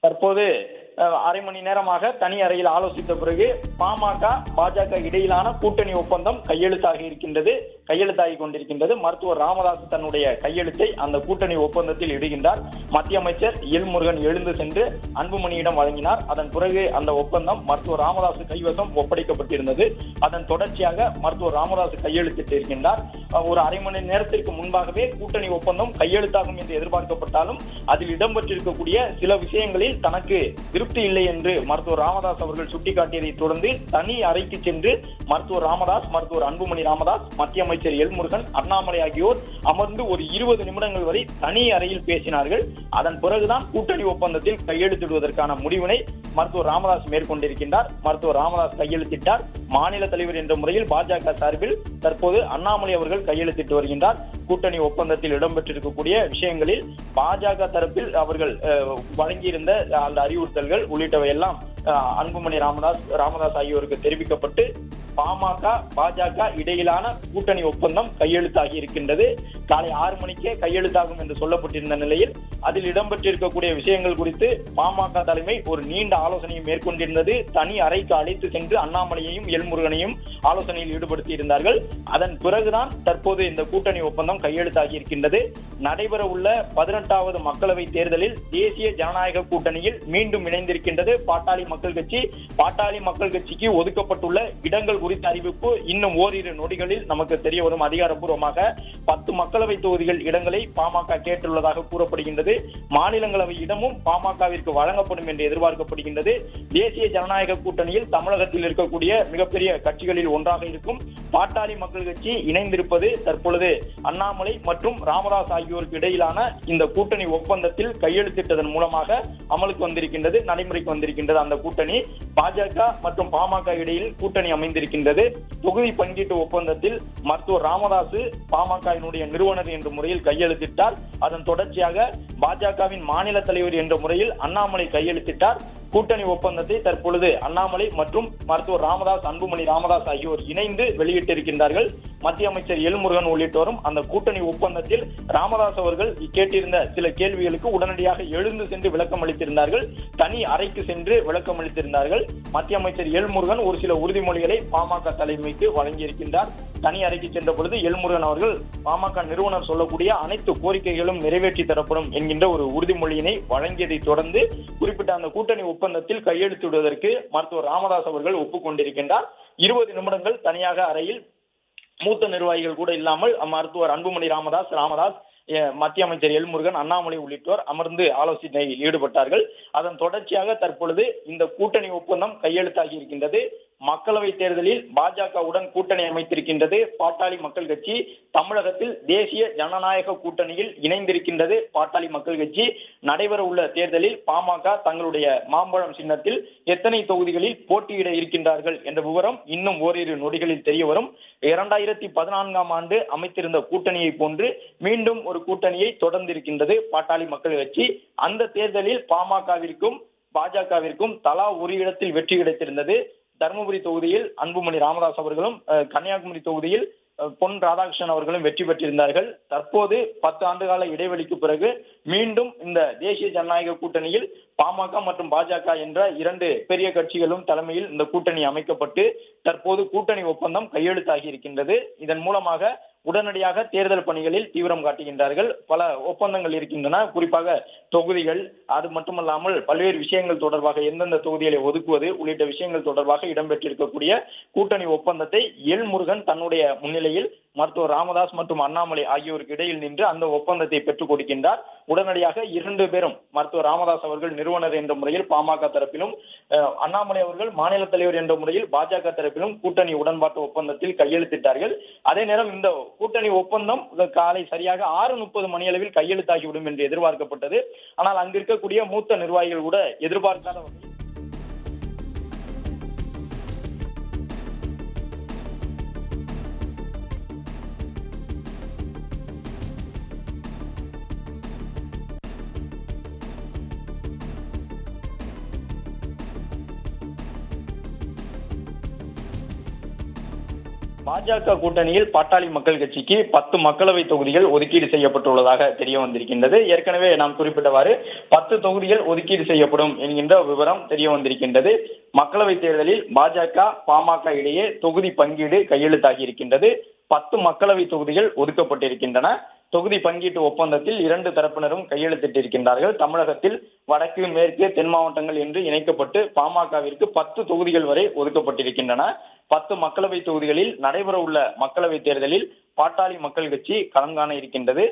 தற்போது அரை மணி நேரமாக தனி அறையில் ஆலோசித்த பிறகு பாமக பாஜக இடையிலான கூட்டணி ஒப்பந்தம் கையெழுத்தாகி கொண்டிருக்கின்றது. மருத்துவர் ராமதாஸ் தன்னுடைய கையெழுத்தை அந்த கூட்டணி ஒப்பந்தத்தில் இடுகின்றார். மத்திய அமைச்சர் எல் முருகன் எழுந்து சென்று அன்புமணியிடம் வழங்கினார். அதன் பிறகு அந்த ஒப்பந்தம் மருத்துவர் ராமதாஸ் கைவசம் ஒப்படைக்கப்பட்டிருந்தது. அதன் தொடர்ச்சியாக மருத்துவர் ராமதாஸ் கையெழுத்திட்டு இருக்கின்றார். ஒரு அரை மணி நேரத்திற்கு முன்பாகவே கூட்டணி ஒப்பந்தம் கையெழுத்தாகும் என்று எதிர்பார்க்கப்பட்டாலும் அதில் இடம்பெற்றிருக்கக்கூடிய சில விஷயங்களில் தனக்கு திருப்தி இல்லை என்று மருத்துவர் ராமதாஸ் அவர்கள் சுட்டிக்காட்டியதை தொடர்ந்து தனி அறைக்கு சென்று மருத்துவர் ராமதாஸ், மருத்துவர் அன்புமணி ராமதாஸ், மத்திய அமைச்சர் எல் முருகன், அண்ணாமலை ஆகியோர் அமர்ந்து ஒரு 20 நிமிடங்கள் வரை தனி அறையில் பேசினார்கள். அதன் பிறகுதான் கூட்டணி ஒப்பந்தத்தில் கையெழுத்திடுவதற்கான முடிவினை மருத்துவர் ராமதாஸ் மேற்கொண்டிருக்கின்றார். மருத்துவர் ராமதாஸ் கையெழுத்திட்டார். மாநில தலைவர் என்ற முறையில் பாஜக சார்பில் தற்போது அண்ணாமலை அவர்கள் கையெழுத்திட்டு வருகின்றார். கூட்டணி ஒப்பந்தத்தில் இடம்பெற்றிருக்கக்கூடிய விஷயங்களில் பாஜக தரப்பில் அவர்கள் வழங்கியிருந்த அந்த அறிவுறுத்தல்கள் உள்ளிட்டவை எல்லாம் அன்புமணி ராமதாஸ் ஆகியோருக்கு தெரிவிக்கப்பட்டு பாமக பாஜக இடையிலான கூட்டணி ஒப்பந்தம் கையெழுத்தாகி இருக்கின்றது. காலை 6 மணிக்கே கையெழுத்தாகும் என்று சொல்லப்பட்டிருந்த நிலையில் அதில் இடம்பெற்றிருக்கக்கூடிய விஷயங்கள் குறித்து பாமக தலைமை ஒரு நீண்ட ஆலோசனையை மேற்கொண்டிருந்தது. தனி அறைக்கு அழைத்து சென்று அண்ணாமலையையும் எல் முருகனையும் ஆலோசனையில் ஈடுபடுத்தி இருந்தார்கள். அதன் பிறகுதான் தற்போது இந்த கூட்டணி ஒப்பந்தம் கையெழுத்தாகி இருக்கின்றது. நடைபெற உள்ள 18வது மக்களவை தேர்தலில் தேசிய ஜனநாயக கூட்டணியில் மீண்டும் இணைந்திருக்கின்றது பாட்டாளி மக்கள் கட்சி. பாட்டாளி மக்கள் கட்சிக்கு ஒதுக்கப்பட்டுள்ள இடங்கள் குறித்த அறிவிப்பு இன்னும் ஓரிரு நொடிகளில் நமக்கு தெரிய வரும். அதிகாரப்பூர்வமாக 10 மக்களவை தொகுதிகள் இடங்களை பாமக கேட்டுள்ளதாக கூறப்படுகின்றது. மாநிலங்களவை இடமும் பாமகவிற்கு வழங்கப்படும் என்று எதிர்பார்க்கப்படுகின்றது. தேசிய ஜனநாயக கூட்டணியில் தமிழகத்தில் இருக்கக்கூடிய மிகப்பெரிய கட்சிகளில் ஒன்றாக இருக்கும் பாட்டாளி மக்கள் கட்சி இணைந்திருப்பது தற்பொழுது அண்ணாமலை மற்றும் ராமதாஸ் ஆகியோருக்கு இடையிலான இந்த கூட்டணி ஒப்பந்தத்தில் கையெழுத்திட்டதன் மூலமாக அமலுக்கு வந்திருக்கின்றது, நடைமுறைக்கு வந்திருக்கின்றது. அந்த கூட்டணி பாஜக மற்றும் பாமக இடையில் கூட்டணி அமைந்திருக்கின்றது. தொகுதி பங்கீட்டு ஒப்பந்தத்தில் மருத்துவர் ராமதாஸ் பாமகவினுடைய நிறுவனர் என்ற முறையில் கையெழுத்திட்டார். அதன் தொடர்ச்சியாக பாஜகவின் மாநில தலைவர் என்ற முறையில் அண்ணாமலை கையெழுத்திட்டார். கூட்டணி ஒப்பந்தத்தை தற்பொழுது அண்ணாமலை மற்றும் மருத்துவர் ராமதாஸ், அன்புமணி ராமதாஸ் ஆகியோர் இணைந்து வெளியிட்டிருக்கின்றார்கள். மத்திய அமைச்சர் எல் முருகன் உள்ளிட்டோரும் அந்த கூட்டணி ஒப்பந்தத்தில் ராமதாஸ் அவர்கள் கேட்டிருந்த சில கேள்விகளுக்கு உடனடியாக எழுந்து சென்று விளக்கம் அளித்திருந்தார்கள். தனி அறைக்கு சென்று விளக்கம் அளித்திருந்தார்கள். மத்திய அமைச்சர் எல் முருகன் ஒரு சில உறுதிமொழிகளை பாமக தலைமைக்கு வழங்கியிருக்கின்றார். தனி அறைக்கு சென்ற பொழுது எல் முருகன் அவர்கள் பாமக நிறுவனர் சொல்லக்கூடிய அனைத்து கோரிக்கைகளும் நிறைவேற்றி தரப்படும் என்கின்ற ஒரு உறுதிமொழியினை வழங்கியதை தொடர்ந்து குறிப்பிட்ட அந்த கூட்டணி ஒப்பந்தத்தில் கையெழுத்திடுவதற்கு மருத்துவர் ராமதாஸ் அவர்கள் ஒப்புக்கொண்டிருக்கின்றார். 20 நிமிடங்கள் தனியாக அறையில் மூத்த நிர்வாகிகள் கூட இல்லாமல் மருத்துவர் அன்புமணி ராமதாஸ், மத்திய அமைச்சர் எல் முருகன், அண்ணாமலை உள்ளிட்டோர் அமர்ந்து ஆலோசனையில் ஈடுபட்டார்கள். அதன் தொடர்ச்சியாக தற்பொழுது இந்த கூட்டணி ஒப்பந்தம் கையெழுத்தாகி இருக்கின்றது. மக்களவை தேர்தலில் பாஜகவுடன் கூட்டணி அமைத்திருக்கின்றது பாட்டாளி மக்கள் கட்சி. தமிழகத்தில் தேசிய ஜனநாயக கூட்டணியில் இணைந்திருக்கின்றது பாட்டாளி மக்கள் கட்சி. நடைபெற உள்ள தேர்தலில் பாமக தங்களுடைய மாம்பழம் சின்னத்தில் எத்தனை தொகுதிகளில் போட்டியிட இருக்கின்றார்கள் என்ற விவரம் இன்னும் ஓரிரு நொடிகளில் தெரிய வரும். 2014ஆம் ஆண்டு அமைத்திருந்த கூட்டணியை போன்று மீண்டும் ஒரு கூட்டணியை தொடர்ந்திருக்கின்றது பாட்டாளி மக்கள் கட்சி. அந்த தேர்தலில் பாமகவிற்கும் பாஜகவிற்கும் தலா ஒரு இடத்தில் வெற்றி கிடைத்திருந்தது. தருமபுரி தொகுதியில் அன்புமணி ராமதாஸ் அவர்களும், கன்னியாகுமரி தொகுதியில் பொன் ராதாகிருஷ்ணன் அவர்களும் வெற்றி பெற்றிருந்தார்கள். தற்போது 10 ஆண்டுகால இடைவெளிக்கு பிறகு மீண்டும் இந்த தேசிய ஜனநாயக கூட்டணியில் பாமக மற்றும் பாஜக என்ற 2 பெரிய கட்சிகளும் தலைமையில் இந்த கூட்டணி அமைக்கப்பட்டு தற்போது கூட்டணி ஒப்பந்தம் கையெழுத்தாகி இருக்கின்றது. இதன் மூலமாக உடனடியாக தேர்தல் பணிகளில் தீவிரம் காட்டுகின்றார்கள். பல ஒப்பந்தங்கள் இருக்கின்றன. குறிப்பாக தொகுதிகள், அது மட்டுமல்லாமல் பல்வேறு விஷயங்கள் தொடர்பாக எந்தெந்த தொகுதிகளை ஒதுக்குவது உள்ளிட்ட விஷயங்கள் தொடர்பாக இடம்பெற்றிருக்கக்கூடிய கூட்டணி ஒப்பந்தத்தை எல் முருகன் தன்னுடைய முன்னிலையில் மருத்துவர் ராமதாஸ் மற்றும் அண்ணாமலை ஆகியோருக்கு இடையில் நின்று அந்த ஒப்பந்தத்தை பெற்றுக் கொடுக்கின்றார். உடனடியாக 2 பேரும், மருத்துவர் ராமதாஸ் அவர்கள் நிறுவனர் என்ற முறையில் பாமக தரப்பிலும், அண்ணாமலை அவர்கள் மாநில தலைவர் என்ற முறையில் பாஜக தரப்பிலும் கூட்டணி உடன்பாட்டு ஒப்பந்தத்தில் கையெழுத்திட்டார்கள். அதே நேரம் இந்த கூட்டணி ஒப்பந்தம் காலை சரியாக 6:30 மணியளவில் கையெழுத்தாகிவிடும் என்று எதிர்பார்க்கப்பட்டது. ஆனால் அங்கு இருக்கக்கூடிய மூத்த நிர்வாகிகள் கூட எதிர்பார்க்காத வகையில் பாஜக கூட்டணியில் பாட்டாளி மக்கள் கட்சிக்கு 10 மக்களவை தொகுதிகள் ஒதுக்கீடு செய்யப்பட்டுள்ளதாக தெரிய வந்திருக்கின்றது. ஏற்கனவே நாம் குறிப்பிட்டவாறு 10 தொகுதிகள் ஒதுக்கீடு செய்யப்படும் என்கின்ற விவரம் தெரிய வந்திருக்கின்றது. மக்களவை தேர்தலில் பாஜக பாமக இடையே தொகுதி பங்கீடு கையெழுத்தாகி இருக்கின்றது. 10 மக்களவை தொகுதிகள் ஒதுக்கப்பட்டிருக்கின்றன. தொகுதி பங்கீட்டு ஒப்பந்தத்தில் 2 தரப்பினரும் கையெழுத்திட்டிருக்கின்றார்கள். தமிழகத்தில் வடக்கு, மேற்கு, தென் மாவட்டங்கள் என்று இணைக்கப்பட்டு பாமகவிற்கு 10 தொகுதிகள் வரை ஒதுக்கப்பட்டிருக்கின்றன. 10 மக்களவை தொகுதிகளில் நடைபெற உள்ள மக்களவை தேர்தலில் பாட்டாளி மக்கள் கட்சி களம் காண இருக்கின்றது.